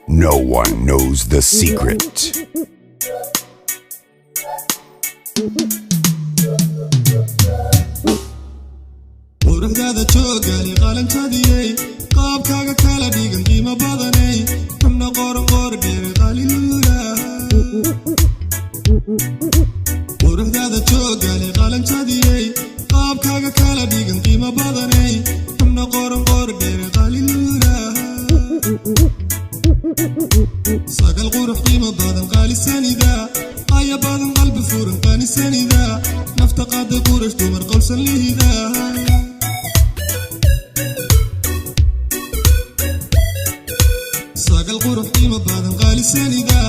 No one knows the secret. quruxdaada joogaali qalankaadiyey qaabkaaga kala dhigan qiimo badanay xubna qoran dheere qaliluula quruxdaada joogaali qalankaadiyey qaabkaaga kala dhigan qiimo badanay xubna qoran dheere qaliluula sagal qurux qiimo badan qaalisanida qaya badan qalbi furan qaanisanida nafta qaada qurash dumar qowlsan lihida sagal qurux qiimo badan qaalisanida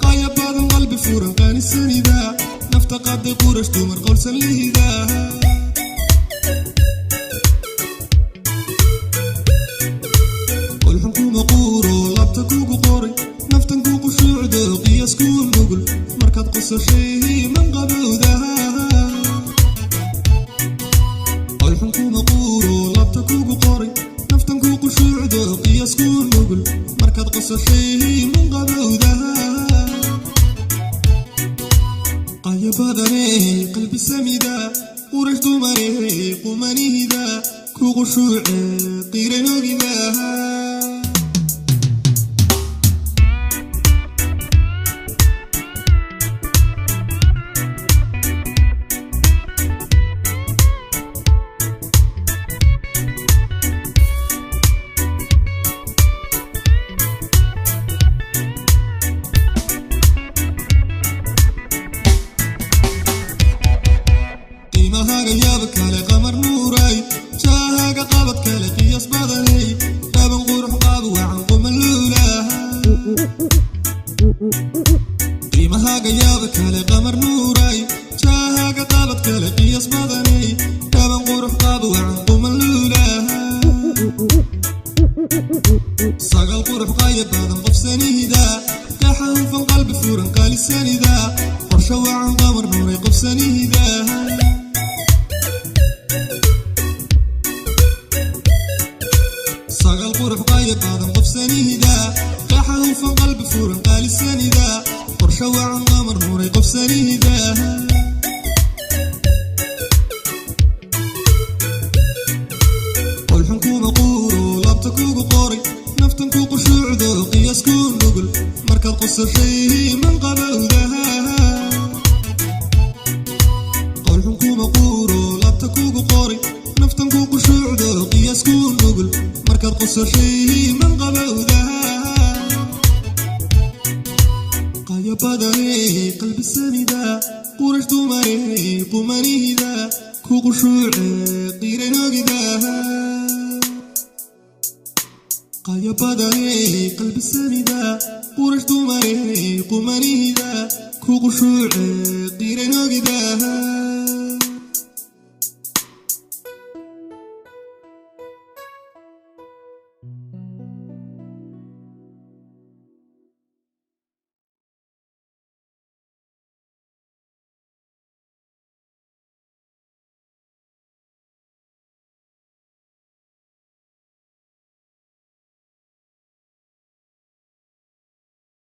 qaya badan qalbi furan qaanisanida nafta qaada qurash dumar qowlsan lihida qolxan kuma quuro labta kugu qoray naftan ku qushuucdo qiyas ku nugul markaad qosashay man qabowdaha qolxan kuma quuro labta kugu qoray naftan ku qushuucdo qiyas ku nugul markaad qosashay man qabowdaha qaya badanay qalbi samida qurash dumare qumanihida ku qushuuce qiranoogidaha qiimahaga yaab kale qamar nuuray jaahaga qabad kale qiyas badanay qaban qurux qaab wacan quman luulaha qiimahaga yaab kale qamar nuuray jaahaga qabad kale qiyas badanay qaban qurux qaab wacan quman luulaha sagal qurux qaya badan qofsanida kaxanfan qalbi furan qaalisanida qorsho wacan qamar nuuray qofsanida sagal qurux qaya badan qofsanida kaxanfan qalbi furan qaalisanida qorsho wacan qamar nuuray qofsanida qolxan kuma quuro labta kugu qoray naftan ku qushuucdo qiyas ku nugul markaad qosashay man qabowdaha qolxan kuma quuro labta kugu qoray naftan ku qushuucdo qiyas ku nugul markaad qosashay man qabowdaha qaya badanay qalbi samida qurash dumare qumanihida ku qushuuce qiranoogidaha qaya badanay qalbi samida qurash dumare qumanihida ku qushuuce